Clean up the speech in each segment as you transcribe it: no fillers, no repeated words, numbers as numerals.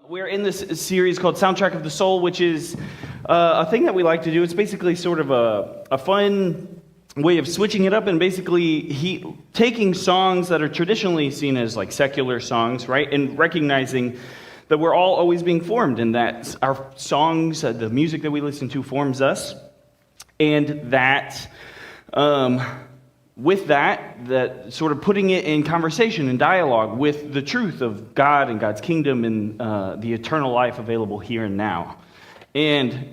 We're in this series called Soundtrack of the Soul, which is a thing that we like to do. It's basically sort of a fun way of switching it up and basically taking songs that are traditionally seen as like secular songs, right? And recognizing that we're all always being formed and that our songs, the music that we listen to forms us. And that with that sort of putting it in conversation and dialogue with the truth of God and God's kingdom and the eternal life available here and now. And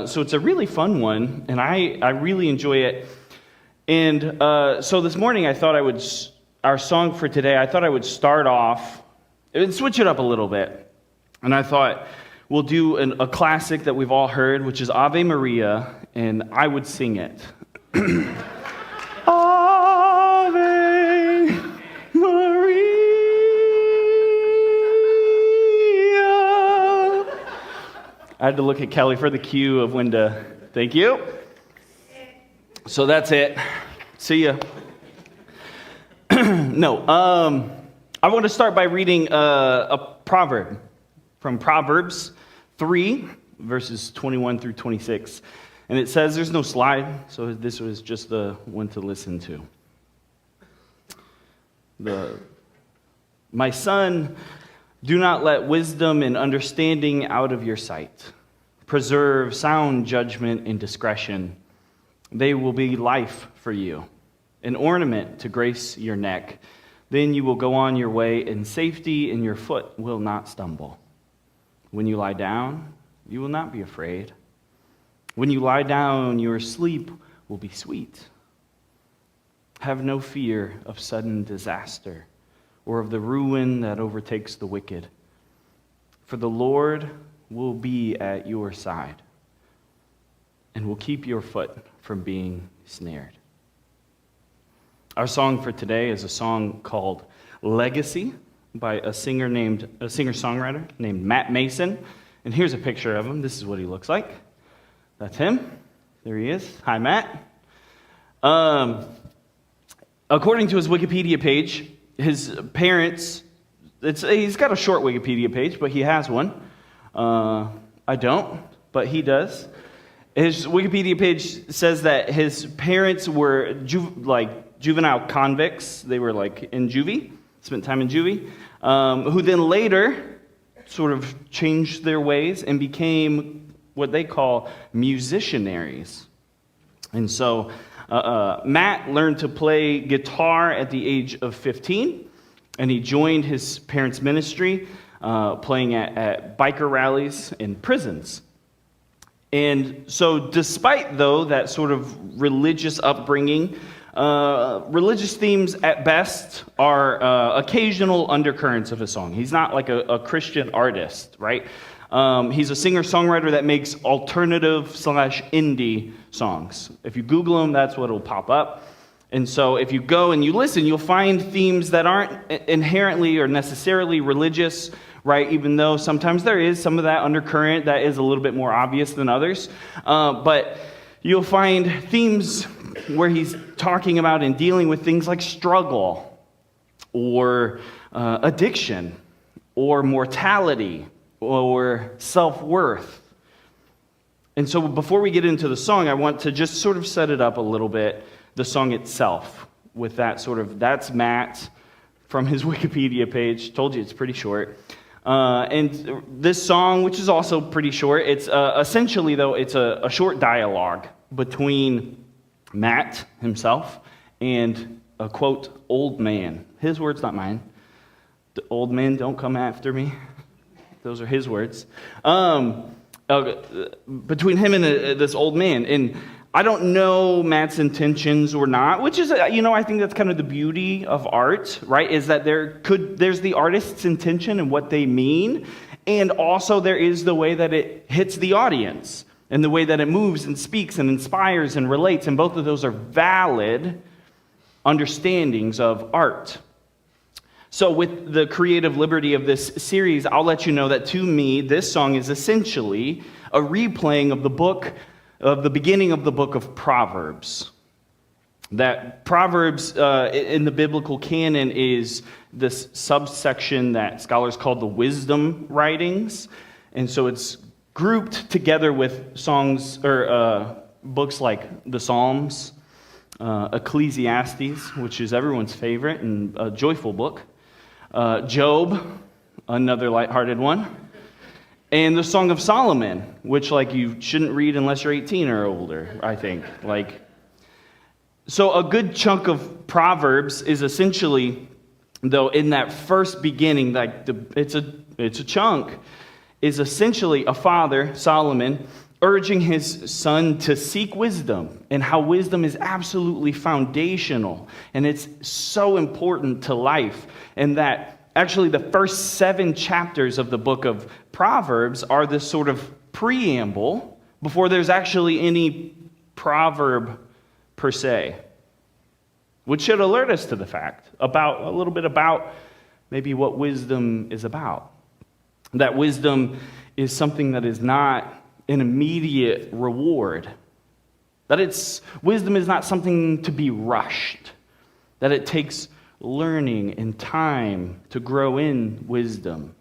so it's a really fun one, and I really enjoy it. And so this morning our song for today, I thought I would start off and switch it up a little bit. And I thought we'll do a classic that we've all heard, which is Ave Maria, and I would sing it. Ave Maria. I had to look at Kelly for the cue of when to. Thank you. So that's it. See ya. No, I want to start by reading a proverb from Proverbs 3, verses 21 through 26. And it says, there's no slide, so this was just the one to listen to. My son, do not let wisdom and understanding out of your sight. Preserve sound judgment and discretion. They will be life for you, an ornament to grace your neck. Then you will go on your way in safety, and your foot will not stumble. When you lie down, you will not be afraid. When you lie down, your sleep will be sweet. Have no fear of sudden disaster or of the ruin that overtakes the wicked. For the Lord will be at your side and will keep your foot from being snared. Our song for today is a song called Legacy by a singer-songwriter named Matt Maeson. And here's a picture of him. This is what he looks like. That's him. There he is. Hi, Matt. According to his Wikipedia page, his parents, he's got a short Wikipedia page, but he has one. I don't, but he does. His Wikipedia page says that his parents were juvenile convicts. They were like in juvie, spent time in juvie, who then later sort of changed their ways and became what they call musicianaries. And so Matt learned to play guitar at the age of 15, and he joined his parents' ministry, playing at biker rallies in prisons. And so despite, though, that sort of religious upbringing, religious themes at best are occasional undercurrents of his song. He's not like a Christian artist, right? He's a singer-songwriter that makes alternative/indie songs. If you Google him, that's what will pop up. And so if you go and you listen, you'll find themes that aren't inherently or necessarily religious, right? Even though sometimes there is some of that undercurrent that is a little bit more obvious than others. But you'll find themes where he's talking about and dealing with things like struggle or addiction or mortality or self-worth. And so before we get into the song, I want to just sort of set it up a little bit, the song itself, with that that's Matt from his Wikipedia page. Told you it's pretty short. And this song, which is also pretty short, it's essentially, though, it's a short dialogue between Matt himself and a, quote, old man. His words, not mine. The old men don't come after me. Those are his words. Between him and this old man. And I don't know Matt's intentions or not, which is, I think that's kind of the beauty of art, right? Is that there's the artist's intention and what they mean, and also there is the way that it hits the audience, and the way that it moves and speaks and inspires and relates, and both of those are valid understandings of art. So with the creative liberty of this series, I'll let you know that to me, this song is essentially a replaying of the beginning of the book of Proverbs. That Proverbs in the biblical canon is this subsection that scholars call the wisdom writings. And so it's grouped together with songs or books like the Psalms, Ecclesiastes, which is everyone's favorite and a joyful book, Job, another lighthearted one, and the Song of Solomon, which you shouldn't read unless you're 18 or older, I think. So a good chunk of Proverbs is essentially, though, in that first beginning, it's a chunk, is essentially a father, Solomon, urging his son to seek wisdom, and how wisdom is absolutely foundational, and it's so important to life, and that actually the first 7 chapters of the book of Proverbs are this sort of preamble before there's actually any proverb per se, which should alert us to the fact about a little bit about maybe what wisdom is about. That wisdom is something that is not an immediate reward. That wisdom is not something to be rushed. That it takes learning and time to grow in wisdom.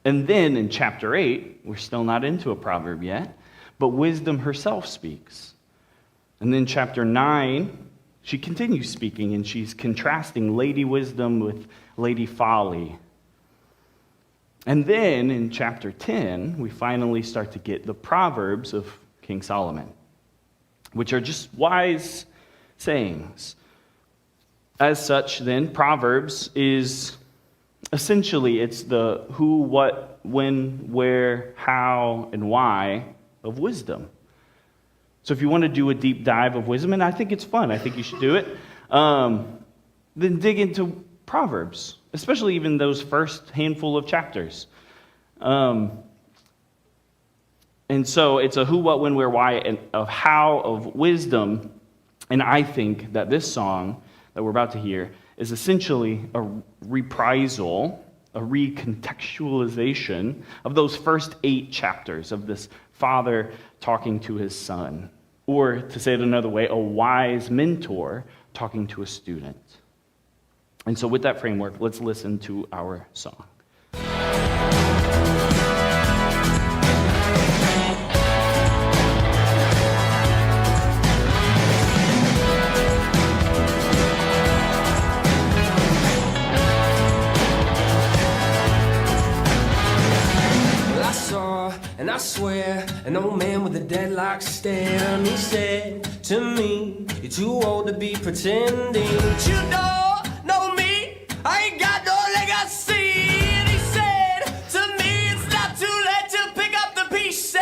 And then in chapter 8, we're still not into a proverb yet, but wisdom herself speaks. And then chapter 9, she continues speaking, and she's contrasting Lady Wisdom with Lady Folly. And then in chapter 10, we finally start to get the Proverbs of King Solomon, which are just wise sayings. As such, then, Proverbs is essentially, it's the who, what, when, where, how, and why of wisdom. So if you want to do a deep dive of wisdom, and I think it's fun, I think you should do it, then dig into Proverbs, especially even those first handful of chapters. And so it's a who, what, when, where, why, and of how of wisdom. And I think that this song that we're about to hear is essentially a reprisal, a recontextualization of those first 8 chapters of this father talking to his son. Or, to say it another way, a wise mentor talking to a student. And so with that framework, let's listen to our song. And I swear, an old man with a deadlock stare, and he said to me, "You're too old to be pretending. You don't know me, I ain't got no legacy." And he said to me, "It's not too late to pick up the pieces."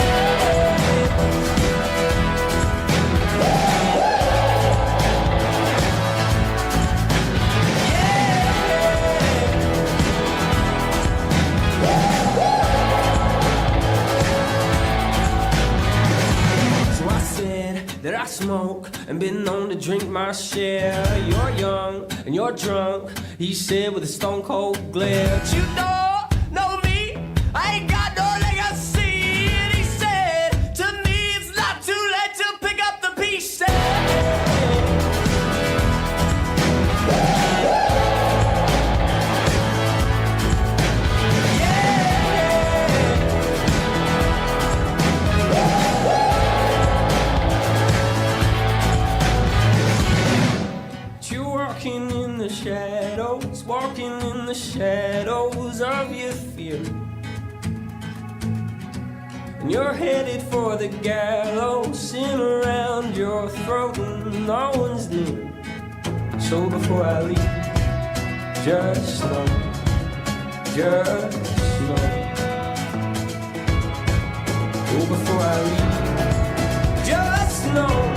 That I smoke and been known to drink my share. You're young and you're drunk, he said with a stone cold glare. But you don't know me, I ain't got no legacy. And he said to me, it's not too late to pick up the pieces. Walking in the shadows of your fear, and you're headed for the gallows, sin around your throat and no one's near. So before I leave, just know, oh, before I leave, just know.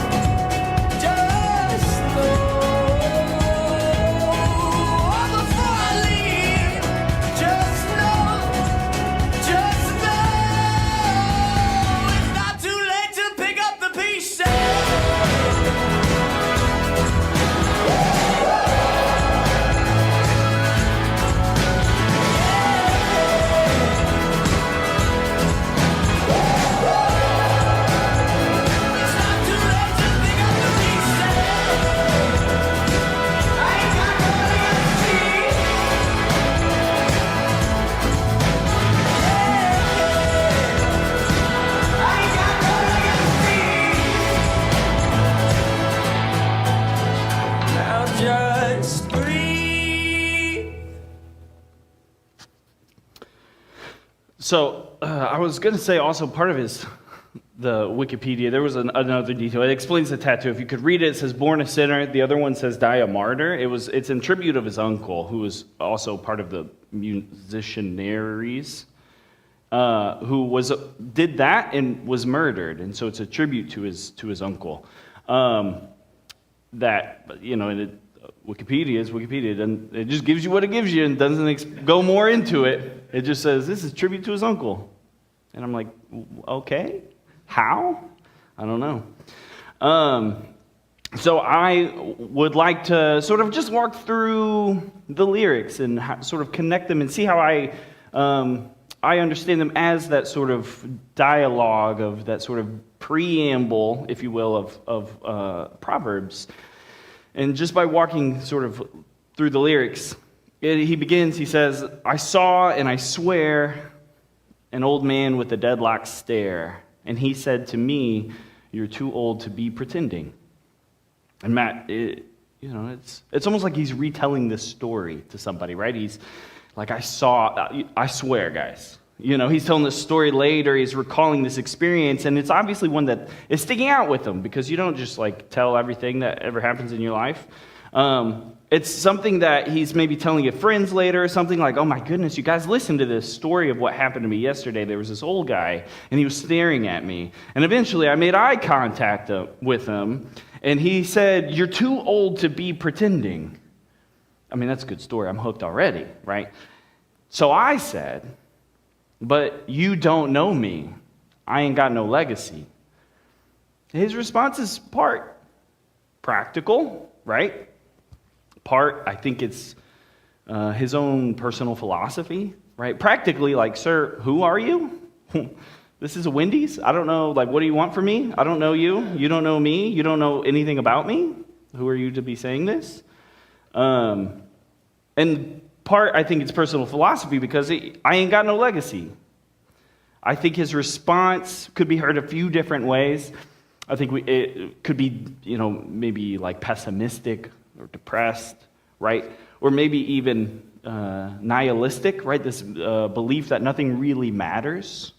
I was going to say also part of the Wikipedia, there was another detail. It explains the tattoo. If you could read it, it says born a sinner. The other one says die a martyr. It's in tribute of his uncle, who was also part of the musicianaries, who did that and was murdered. And so it's a tribute to his uncle. Wikipedia is Wikipedia, and it just gives you what it gives you and doesn't go more into it. It just says, this is tribute to his uncle. And I'm like, okay, how? I don't know. So I would like to sort of just walk through the lyrics and sort of connect them and see how I understand them as that sort of dialogue of that sort of preamble, if you will, of Proverbs. And just by walking sort of through the lyrics, he says, I saw and I swear an old man with a deadlocked stare, and he said to me, you're too old to be pretending. And Matt, it's almost like he's retelling this story to somebody, right? He's like, I swear, guys. He's telling this story later, he's recalling this experience, and it's obviously one that is sticking out with him, because you don't just tell everything that ever happens in your life. It's something that he's maybe telling your friends later, something like, oh my goodness, you guys listen to this story of what happened to me yesterday. There was this old guy, and he was staring at me, and eventually I made eye contact with him, and he said, you're too old to be pretending. I mean, that's a good story. I'm hooked already, right? So I said, but you don't know me. I ain't got no legacy. His response is part practical, right? Part, I think it's his own personal philosophy, right? Practically, sir, who are you? This is a Wendy's? I don't know, what do you want from me? I don't know you. You don't know me. You don't know anything about me. Who are you to be saying this? And part, I think it's personal philosophy, because I ain't got no legacy. I think his response could be heard a few different ways. I think it could be, maybe pessimistic or depressed, right? Or maybe even nihilistic, right? This belief that nothing really matters.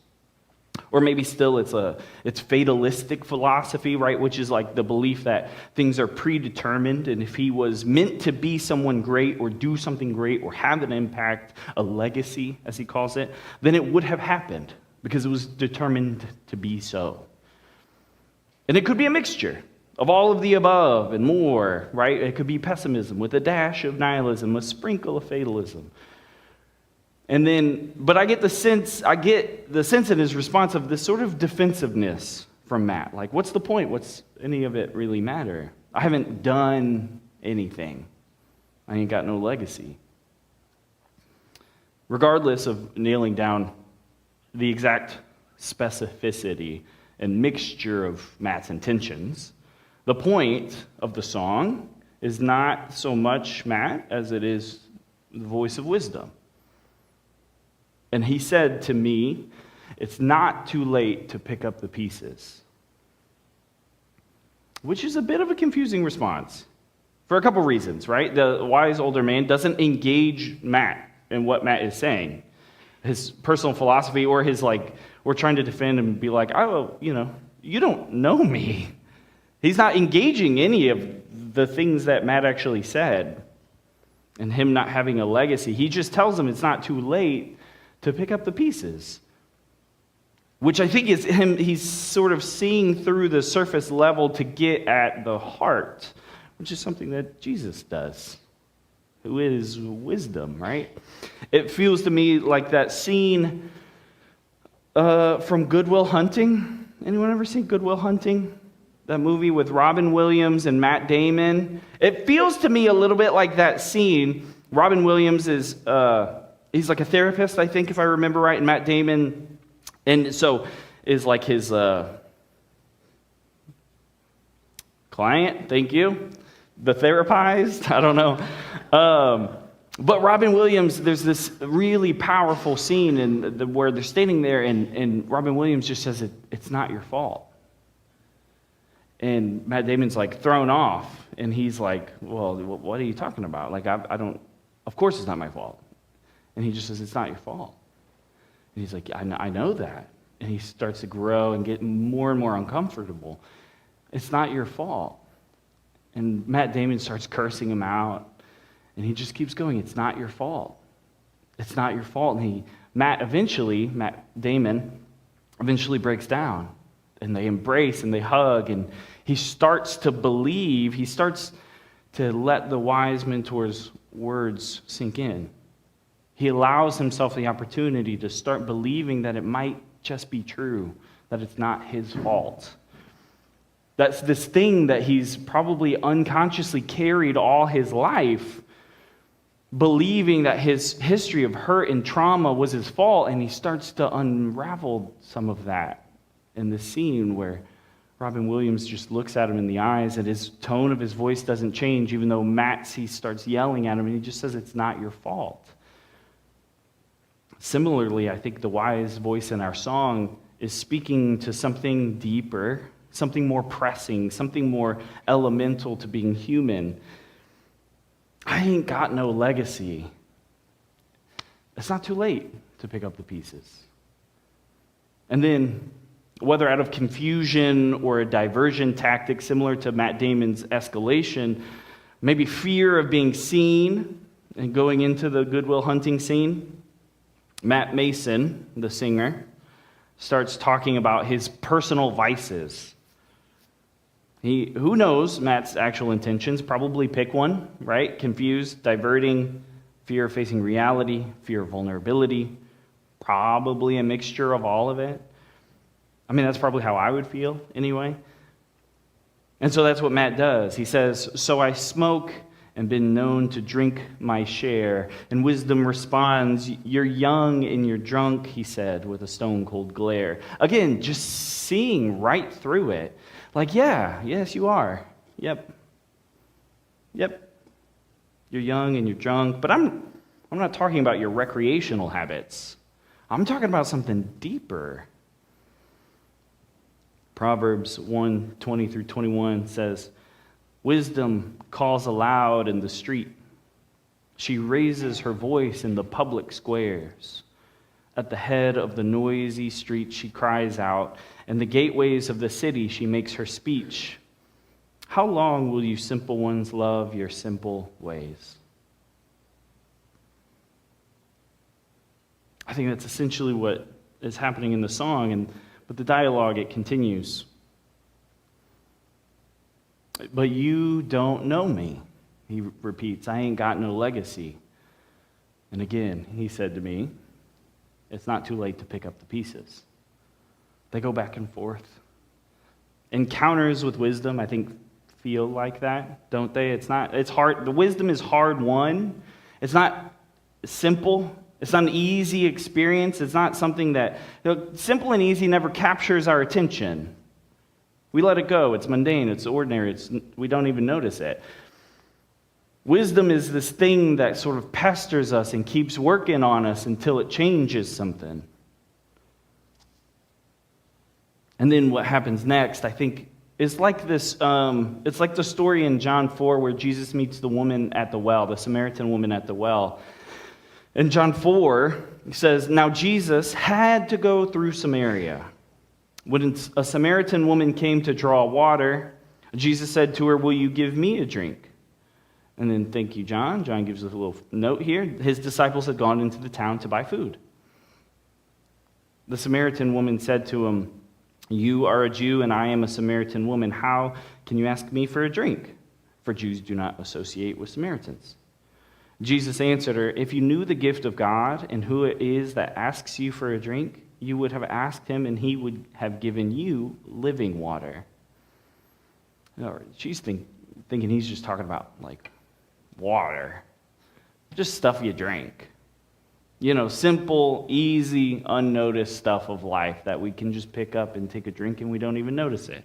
Or maybe still it's fatalistic philosophy, right? Which is the belief that things are predetermined, and if he was meant to be someone great or do something great or have an impact, a legacy, as he calls it, then it would have happened because it was determined to be so. And it could be a mixture of all of the above and more, right? It could be pessimism with a dash of nihilism, a sprinkle of fatalism. And then, but I get the sense in his response of this sort of defensiveness from Matt. What's the point? What's any of it really matter? I haven't done anything. I ain't got no legacy. Regardless of nailing down the exact specificity and mixture of Matt's intentions, the point of the song is not so much Matt as it is the voice of wisdom. And he said to me, it's not too late to pick up the pieces. Which is a bit of a confusing response for a couple reasons, right? The wise older man doesn't engage Matt in what Matt is saying. His personal philosophy or his we're trying to defend him and be oh, you don't know me. He's not engaging any of the things that Matt actually said and him not having a legacy. He just tells him it's not too late to pick up the pieces, which I think is him. He's sort of seeing through the surface level to get at the heart, which is something that Jesus does, who is wisdom, right? It feels to me like that scene from Good Will Hunting. Anyone ever seen Good Will Hunting? That movie with Robin Williams and Matt Damon. It feels to me a little bit like that scene. Robin Williams is he's a therapist, I think, if I remember right, and Matt Damon, and so is his client. Thank you. The therapized. I don't know. But Robin Williams, there's this really powerful scene where they're standing there, and Robin Williams just says, it's not your fault. And Matt Damon's thrown off, and he's like, well, what are you talking about? I don't, of course it's not my fault. And he just says, it's not your fault. And he's like, I know that. And he starts to grow and get more and more uncomfortable. It's not your fault. And Matt Damon starts cursing him out. And he just keeps going, it's not your fault. It's not your fault. And Matt Damon eventually breaks down. And they embrace and they hug. And he starts to believe, he starts to let the wise mentor's words sink in. He allows himself the opportunity to start believing that it might just be true, that it's not his fault. That's this thing that he's probably unconsciously carried all his life, believing that his history of hurt and trauma was his fault, and he starts to unravel some of that in the scene where Robin Williams just looks at him in the eyes, and his tone of his voice doesn't change, even though he starts yelling at him, and he just says, it's not your fault. Similarly, I think the wise voice in our song is speaking to something deeper, something more pressing, something more elemental to being human. I ain't got no legacy. It's not too late to pick up the pieces. And then, whether out of confusion or a diversion tactic similar to Matt Damon's escalation, maybe fear of being seen and going into the Good Will Hunting scene, Matt Maeson, the singer, starts talking about his personal vices. Who knows Matt's actual intentions? Probably pick one, right? Confused, diverting, fear of facing reality, fear of vulnerability, probably a mixture of all of it. I mean, that's probably how I would feel anyway. And so that's what Matt does. He says, so I smoke and been known to drink my share. And wisdom responds, you're young and you're drunk, he said, with a stone-cold glare. Again, just seeing right through it. Like, yes, you are. Yep. You're young and you're drunk. But I'm not talking about your recreational habits. I'm talking about something deeper. Proverbs 1:20-21 says, wisdom calls aloud in the street. She raises her voice in the public squares. At the head of the noisy street she cries out, and the gateways of the city she makes her speech. How long will you simple ones love your simple ways? I think that's essentially what is happening in the song, but the dialogue, it continues. But you don't know me, he repeats. I ain't got no legacy. And again, he said to me, it's not too late to pick up the pieces. They go back and forth. Encounters with wisdom, I think, feel like that, don't they? It's hard. The wisdom is hard won. It's not simple. It's not an easy experience. It's not something that, simple and easy never captures our attention. We let it go. It's mundane. It's ordinary. We don't even notice it. Wisdom is this thing that sort of pesters us and keeps working on us until it changes something. And then what happens next, I think, is like this. It's like the story in John 4 where Jesus meets the woman at the well, the Samaritan woman at the well. In John 4, he says, now Jesus had to go through Samaria. When a Samaritan woman came to draw water, Jesus said to her, will you give me a drink? And then, thank you, John. John gives us a little note here. His disciples had gone into the town to buy food. The Samaritan woman said to him, you are a Jew and I am a Samaritan woman. How can you ask me for a drink? For Jews do not associate with Samaritans. Jesus answered her, if you knew the gift of God and who it is that asks you for a drink, you would have asked him and he would have given you living water. She's thinking he's just talking about like water, just stuff you drink. Simple, easy, unnoticed stuff of life that we can just pick up and take a drink and we don't even notice it.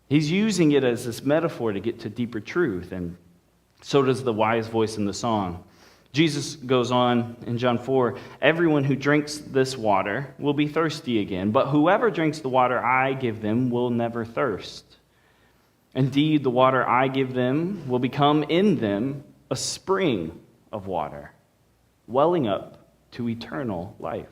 He's using it as this metaphor to get to deeper truth, and so does the wise voice in the song. Jesus goes on in John 4, everyone who drinks this water will be thirsty again, but whoever drinks the water I give them will never thirst. Indeed, the water I give them will become in them a spring of water, welling up to eternal life.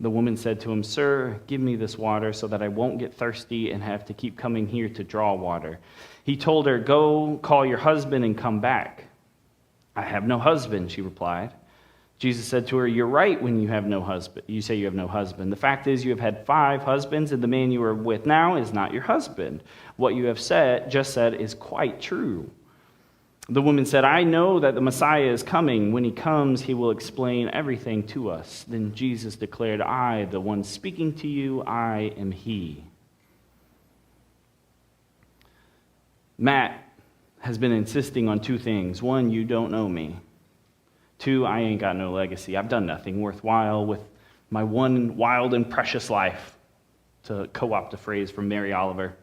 The woman said to him, "Sir, give me this water so that I won't get thirsty and have to keep coming here to draw water." He told her, "Go call your husband and come back." "I have no husband," she replied. Jesus said to her, "You're right when you have no husband. You say you have no husband. The fact is you have had 5 husbands, and the man you are with now is not your husband. What you have just said is quite true." The woman said, "I know that the Messiah is coming. When he comes, he will explain everything to us." Then Jesus declared, "I, the one speaking to you, I am he." Matt has been insisting on 2 things. 1, you don't know me. 2, I ain't got no legacy. I've done nothing worthwhile with my one wild and precious life, to co-opt a phrase from Mary Oliver.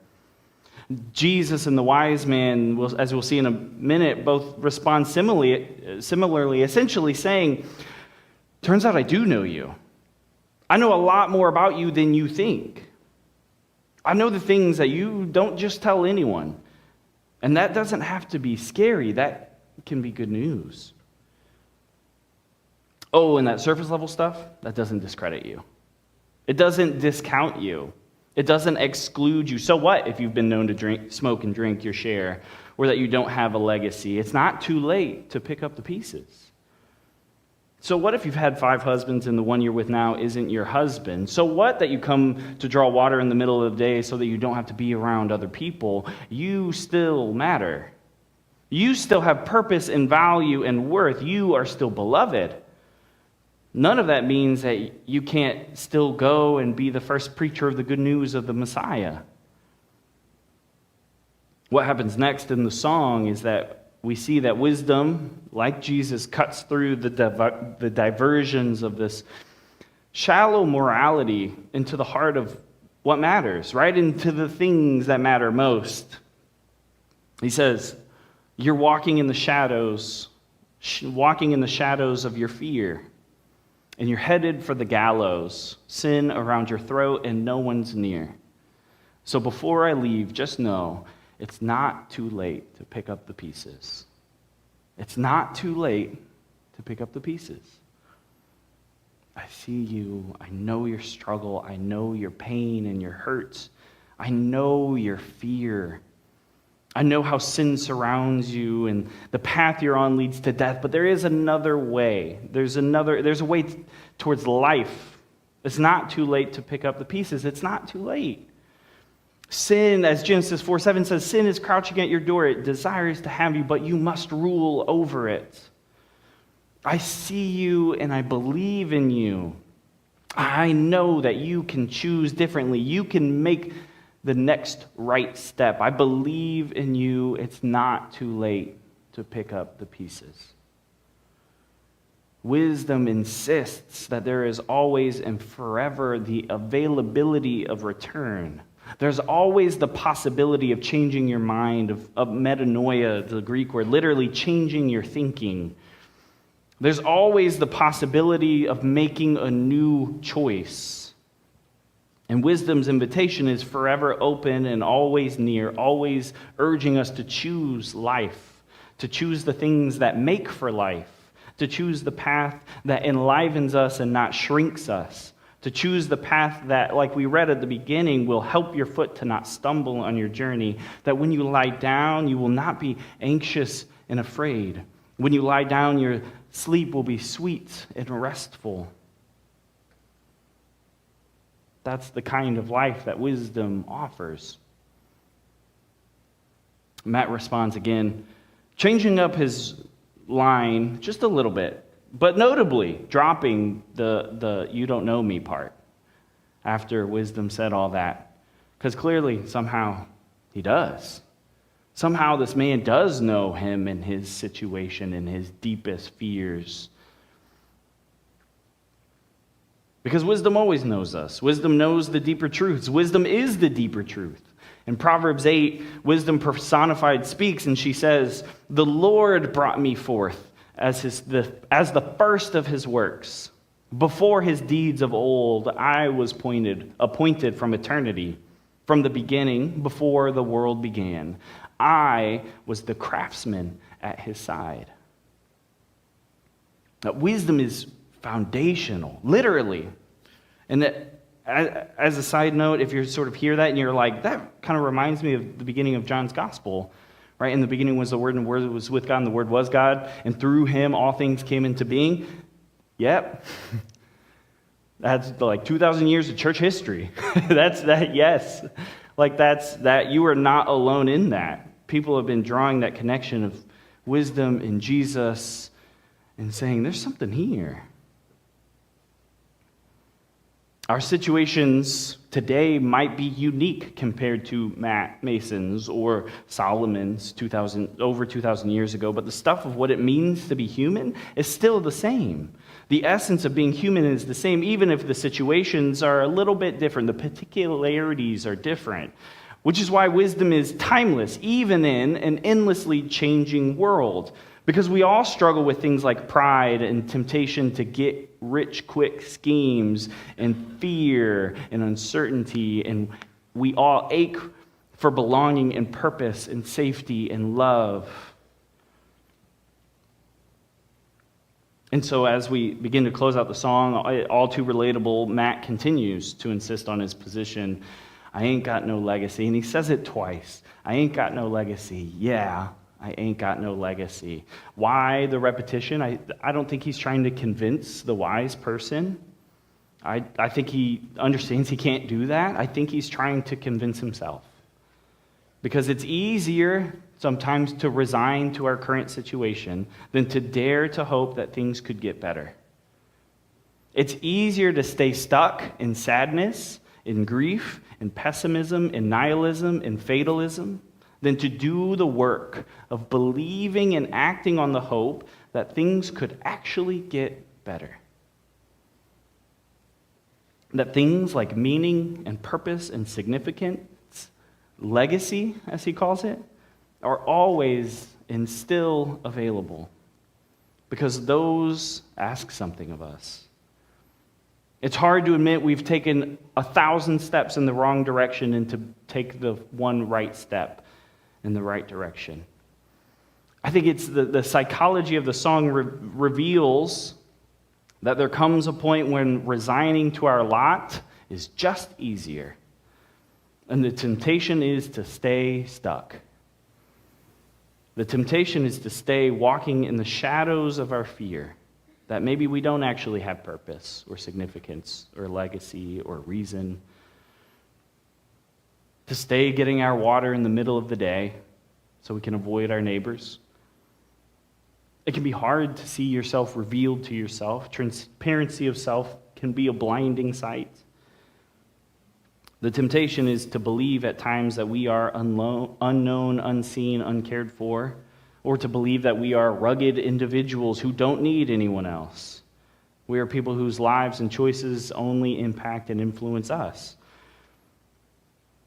Jesus and the wise man, as we'll see in a minute, both respond similarly, essentially saying, turns out I do know you. I know a lot more about you than you think. I know the things that you don't just tell anyone. And that doesn't have to be scary. That can be good news. Oh, and that surface level stuff, that doesn't discredit you. It doesn't discount you. It doesn't exclude you. So what if you've been known to smoke and drink your share, or that you don't have a legacy? It's not too late to pick up the pieces. So what if you've had 5 husbands and the one you're with now isn't your husband? So what that you come to draw water in the middle of the day so that you don't have to be around other people? You still matter. You still have purpose and value and worth. You are still beloved. None of that means that you can't still go and be the first preacher of the good news of the Messiah. What happens next in the song is that we see that wisdom, like Jesus, cuts through the diversions of this shallow morality into the heart of what matters, right into the things that matter most. He says, you're walking in the shadows of your fear. And you're headed for the gallows, sin around your throat, and no one's near. So before I leave, just know it's not too late to pick up the pieces. It's not too late to pick up the pieces. I see you. I know your struggle. I know your pain and your hurts. I know your fear. I know how sin surrounds you and the path you're on leads to death, but there is another way. There's a way towards life. It's not too late to pick up the pieces. It's not too late. Sin, as Genesis 4:7 says, sin is crouching at your door. It desires to have you, but you must rule over it. I see you and I believe in you. I know that you can choose differently. You can make the next right step. I believe in you. It's not too late to pick up the pieces. Wisdom insists that there is always and forever the availability of return. There's always the possibility of changing your mind, of metanoia, the Greek word, literally changing your thinking. There's always the possibility of making a new choice. And wisdom's invitation is forever open and always near, always urging us to choose life, to choose the things that make for life, to choose the path that enlivens us and not shrinks us, to choose the path that, like we read at the beginning, will help your foot to not stumble on your journey, that when you lie down, you will not be anxious and afraid. When you lie down, your sleep will be sweet and restful. That's the kind of life that wisdom offers. Matt responds again, changing up his line just a little bit, but notably dropping the you don't know me part after wisdom said all that. Because clearly, somehow, he does. Somehow this man does know him and his situation and his deepest fears. Because wisdom always knows us. Wisdom knows the deeper truths. Wisdom is the deeper truth. In Proverbs 8, wisdom personified speaks, and she says, "The Lord brought me forth as the first of his works. Before his deeds of old, I was appointed from eternity. From the beginning, before the world began, I was the craftsman at his side." That wisdom is foundational, literally. And that, as a side note, if you sort of hear that and you're like, that kind of reminds me of the beginning of John's gospel, right? In the beginning was the Word, and the Word was with God, and the Word was God, and through him all things came into being. Yep. That's like 2,000 years of church history. That's that, yes. Like that's that. You are not alone in that. People have been drawing that connection of wisdom in Jesus and saying, there's something here. Our situations today might be unique compared to Matt Maeson's or Solomon's over 2,000 years ago, but the stuff of what it means to be human is still the same. The essence of being human is the same, even if the situations are a little bit different. The particularities are different, which is why wisdom is timeless, even in an endlessly changing world. Because we all struggle with things like pride and temptation to get rich quick schemes and fear and uncertainty, and we all ache for belonging and purpose and safety and love. And so as we begin to close out the song, all too relatable, Matt continues to insist on his position. I ain't got no legacy. And he says it twice. I ain't got no legacy. Yeah, I ain't got no legacy. Why the repetition? I don't think he's trying to convince the wise person. I think he understands he can't do that. I think he's trying to convince himself. Because it's easier sometimes to resign to our current situation than to dare to hope that things could get better. It's easier to stay stuck in sadness, in grief, in pessimism, in nihilism, in fatalism, than to do the work of believing and acting on the hope that things could actually get better. That things like meaning and purpose and significance, legacy, as he calls it, are always and still available, because those ask something of us. It's hard to admit we've taken 1,000 steps in the wrong direction and to take the one right step in the right direction. I think it's the psychology of the song reveals that there comes a point when resigning to our lot is just easier. And the temptation is to stay stuck. The temptation is to stay walking in the shadows of our fear, that maybe we don't actually have purpose or significance or legacy or reason. To stay getting our water in the middle of the day so we can avoid our neighbors. It can be hard to see yourself revealed to yourself. Transparency of self can be a blinding sight. The temptation is to believe at times that we are unknown, unseen, uncared for, or to believe that we are rugged individuals who don't need anyone else. We are people whose lives and choices only impact and influence us.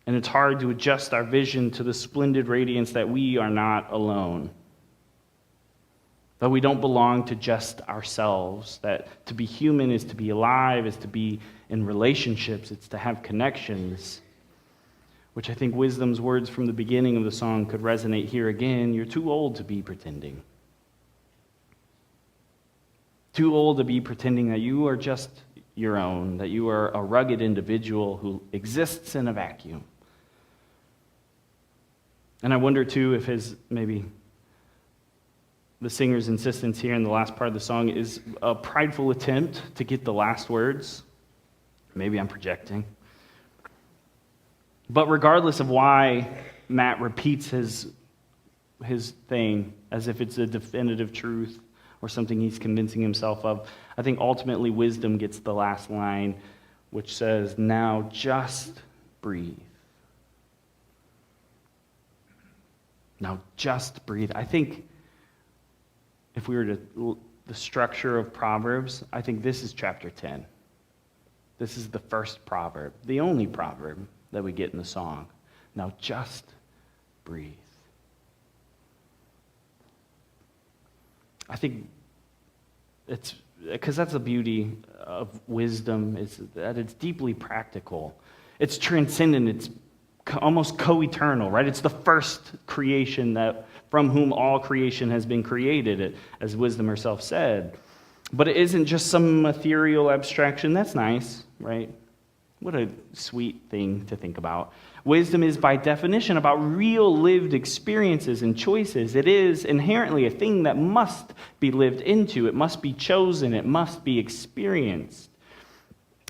And it's hard to adjust our vision to the splendid radiance that we are not alone. That we don't belong to just ourselves. That to be human is to be alive, is to be in relationships, it's to have connections. Which I think wisdom's words from the beginning of the song could resonate here again. You're too old to be pretending. Too old to be pretending that you are just your own, that you are a rugged individual who exists in a vacuum. And I wonder, too, if maybe the singer's insistence here in the last part of the song is a prideful attempt to get the last words. Maybe I'm projecting. But regardless of why Matt repeats his thing as if it's a definitive truth or something he's convincing himself of, I think ultimately wisdom gets the last line, which says, now just breathe. Now just breathe. I think if we were to the structure of Proverbs, I think this is chapter 10. This is the first proverb, the only proverb that we get in the song. Now just breathe. I think it's because that's the beauty of wisdom, is that it's deeply practical. It's transcendent. It's almost co-eternal, right? It's the first creation that from whom all creation has been created, as wisdom herself said. But it isn't just some ethereal abstraction. That's nice, right? What a sweet thing to think about. Wisdom is, by definition, about real lived experiences and choices. It is inherently a thing that must be lived into. It must be chosen. It must be experienced.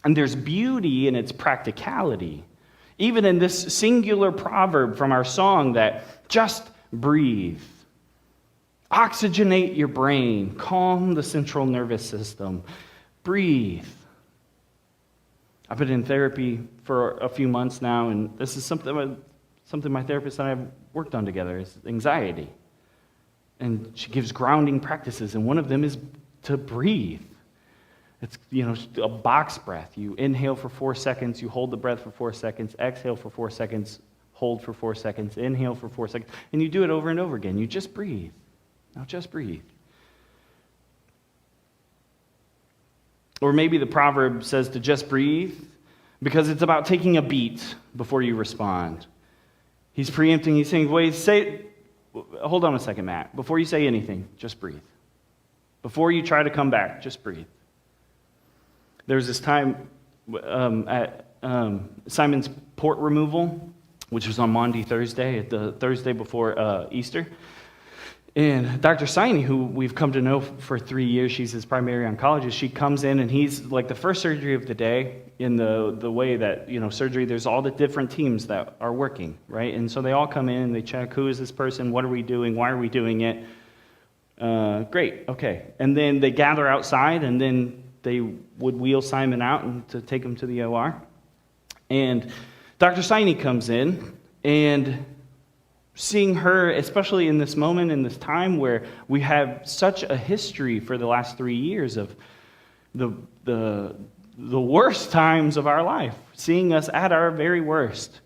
And there's beauty in its practicality. Even in this singular proverb from our song that just breathe. Oxygenate your brain. Calm the central nervous system. Breathe. I've been in therapy for a few months now, and this is something my therapist and I have worked on together, is anxiety. And she gives grounding practices, and one of them is to breathe. It's, a box breath. You inhale for 4 seconds, you hold the breath for 4 seconds, exhale for 4 seconds, hold for 4 seconds, inhale for 4 seconds, and you do it over and over again. You just breathe. Now just breathe. Or maybe the proverb says to just breathe because it's about taking a beat before you respond. He's preempting, he's saying, hold on a second, Matt. Before you say anything, just breathe. Before you try to come back, just breathe. There was this time at Simon's port removal, which was on Maundy Thursday, at the Thursday before Easter. And Dr. Siney, who we've come to know for 3 years, she's his primary oncologist, she comes in and he's like the first surgery of the day in the way that, surgery, there's all the different teams that are working, right? And so they all come in and they check, who is this person, what are we doing, why are we doing it? Great, okay. And then they gather outside and then they would wheel Simon out and to take him to the OR. And Dr. Siney comes in, and seeing her, especially in this moment, in this time where we have such a history for the last 3 years of the worst times of our life, seeing us at our very worst.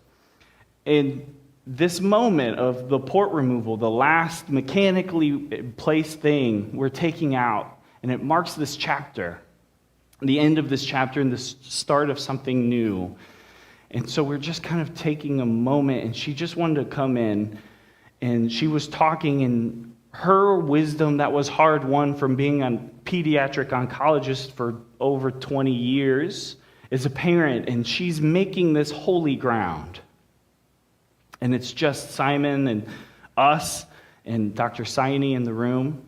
And this moment of the port removal, the last mechanically placed thing we're taking out, and it marks this chapter, the end of this chapter and the start of something new. And so we're just kind of taking a moment, and she just wanted to come in, and she was talking in her wisdom that was hard-won from being a pediatric oncologist for over 20 years as a parent, and she's making this holy ground. And it's just Simon and us and Dr. Siney in the room.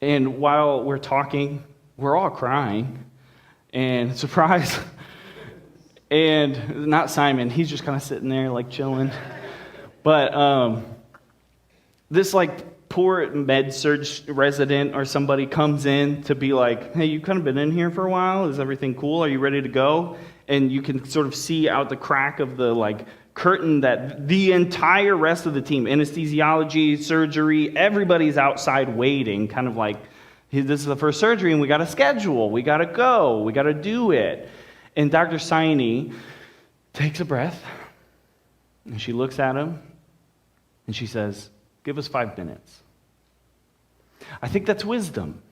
And while we're talking, we're all crying. And surprise, and not Simon, he's just kind of sitting there like chilling. But this like poor med-surg resident or somebody comes in to be like, hey, you've kind of been in here for a while. Is everything cool? Are you ready to go? And you can sort of see out the crack of the like curtain that the entire rest of the team, anesthesiology, surgery, everybody's outside waiting, kind of like, this is the first surgery, and we got a schedule. We got to go. We got to do it. And Dr. Siney takes a breath, and she looks at him, and she says, give us 5 minutes. I think that's wisdom.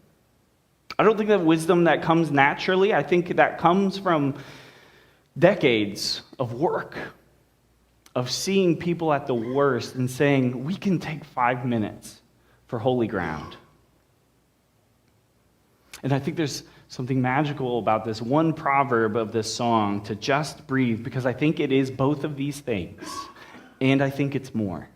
I don't think that wisdom that comes naturally. I think that comes from decades of work, of seeing people at the worst and saying, we can take 5 minutes for holy ground. And I think there's something magical about this one proverb of this song, to just breathe, because I think it is both of these things, and I think it's more.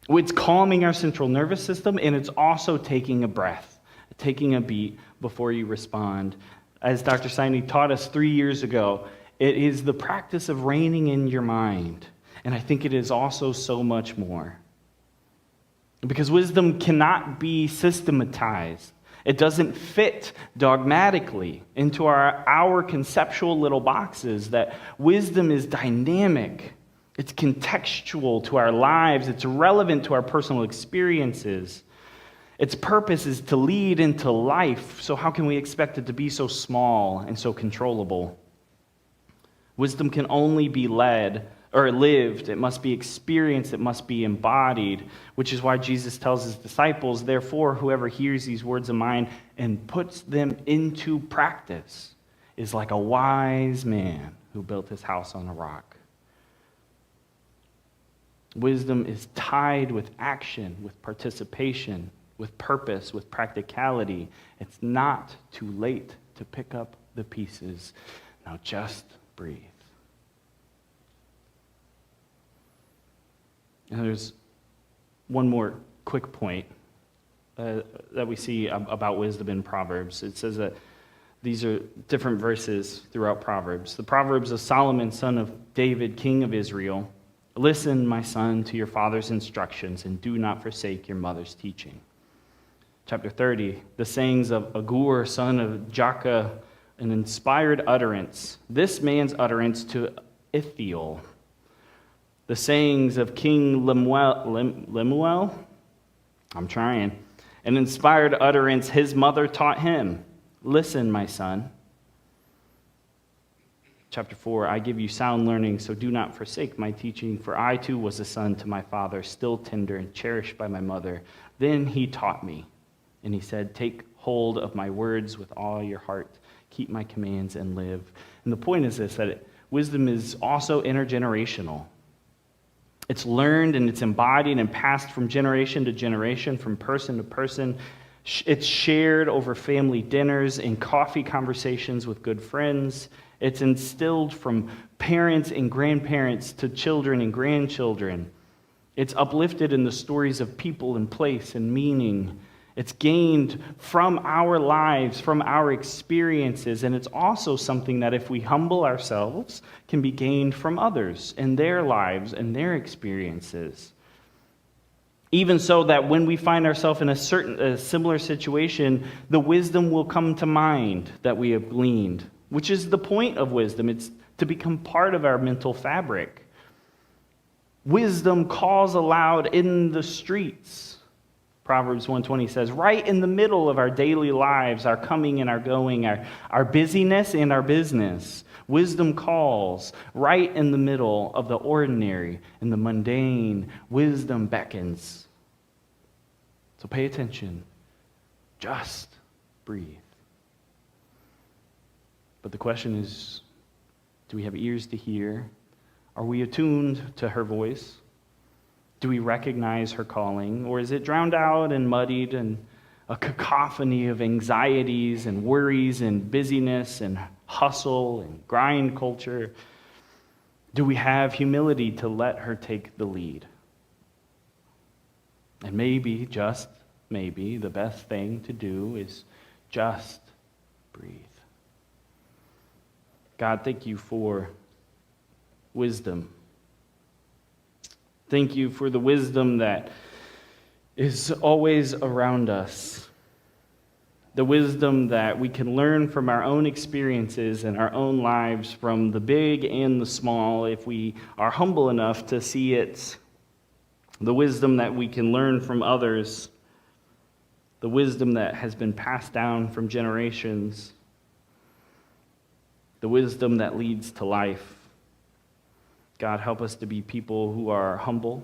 It's calming our central nervous system, and it's also taking a breath, taking a beat before you respond. As Dr. Siney taught us 3 years ago, it is the practice of reining in your mind, and I think it is also so much more. Because wisdom cannot be systematized. It doesn't fit dogmatically into our conceptual little boxes, that wisdom is dynamic. It's contextual to our lives. It's relevant to our personal experiences. Its purpose is to lead into life. So how can we expect it to be so small and so controllable? Wisdom can only be led or lived. It must be experienced. It must be embodied, which is why Jesus tells his disciples, therefore, whoever hears these words of mine and puts them into practice is like a wise man who built his house on a rock. Wisdom is tied with action, with participation, with purpose, with practicality. It's not too late to pick up the pieces. Now just breathe. And there's one more quick point that we see about wisdom in Proverbs. It says that these are different verses throughout Proverbs. The Proverbs of Solomon, son of David, king of Israel. Listen, my son, to your father's instructions, and do not forsake your mother's teaching. Chapter 30, the sayings of Agur, son of Jakeh, an inspired utterance. This man's utterance to Ithiel. The sayings of King Lemuel, I'm trying. An inspired utterance his mother taught him. Listen, my son. Chapter 4, I give you sound learning, so do not forsake my teaching, for I too was a son to my father, still tender and cherished by my mother. Then he taught me, and he said, take hold of my words with all your heart, keep my commands and live. And the point is this, that wisdom is also intergenerational. It's learned and it's embodied and passed from generation to generation, from person to person. It's shared over family dinners and coffee conversations with good friends. It's instilled from parents and grandparents to children and grandchildren. It's uplifted in the stories of people and place and meaning. It's gained from our lives, from our experiences, and it's also something that if we humble ourselves can be gained from others and their lives and their experiences. Even so that when we find ourselves in a similar situation, the wisdom will come to mind that we have gleaned, which is the point of wisdom. It's to become part of our mental fabric. Wisdom calls aloud in the streets. Proverbs 1:20 says, right in the middle of our daily lives, our coming and our going, our busyness and our business. Wisdom calls right in the middle of the ordinary and the mundane. Wisdom beckons. So pay attention. Just breathe. But the question is, do we have ears to hear? Are we attuned to her voice? Do we recognize her calling? Or is it drowned out and muddied in a cacophony of anxieties and worries and busyness and hustle and grind culture? Do we have humility to let her take the lead? And maybe, just maybe, the best thing to do is just breathe. God, thank you for wisdom. Thank you for the wisdom that is always around us. The wisdom that we can learn from our own experiences and our own lives, from the big and the small, if we are humble enough to see it. The wisdom that we can learn from others. The wisdom that has been passed down from generations. The wisdom that leads to life. God, help us to be people who are humble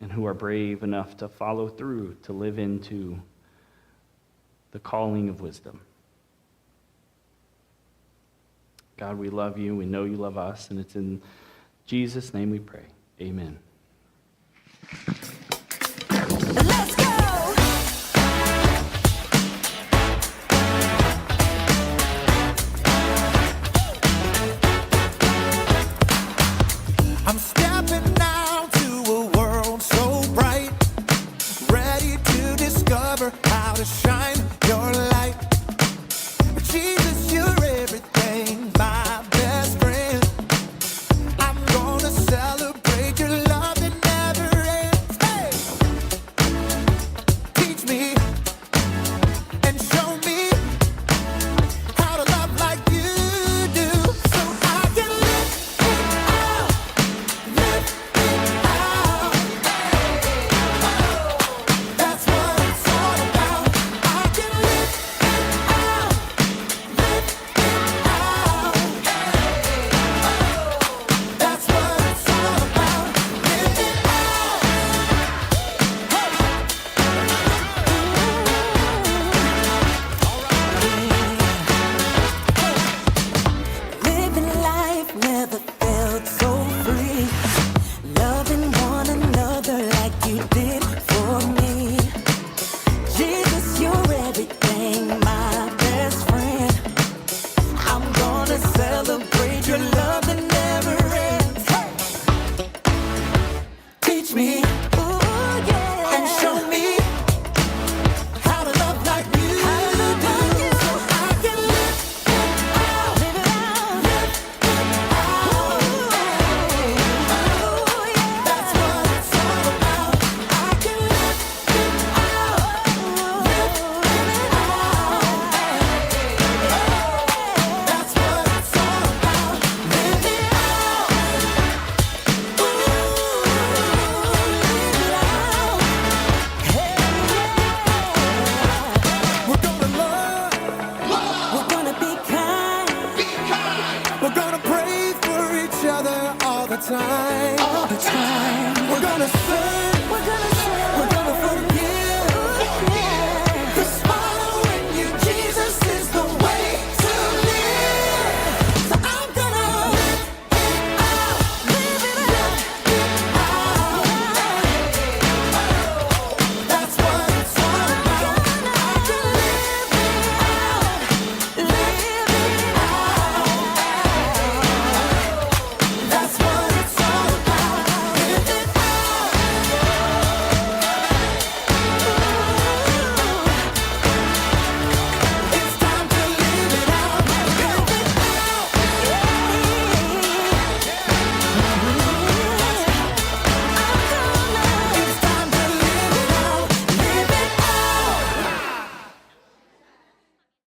and who are brave enough to follow through, to live into the calling of wisdom. God, we love you. We know you love us. And it's in Jesus' name we pray. Amen. Let's go! I'm stepping out to a world so bright, ready to discover how to shine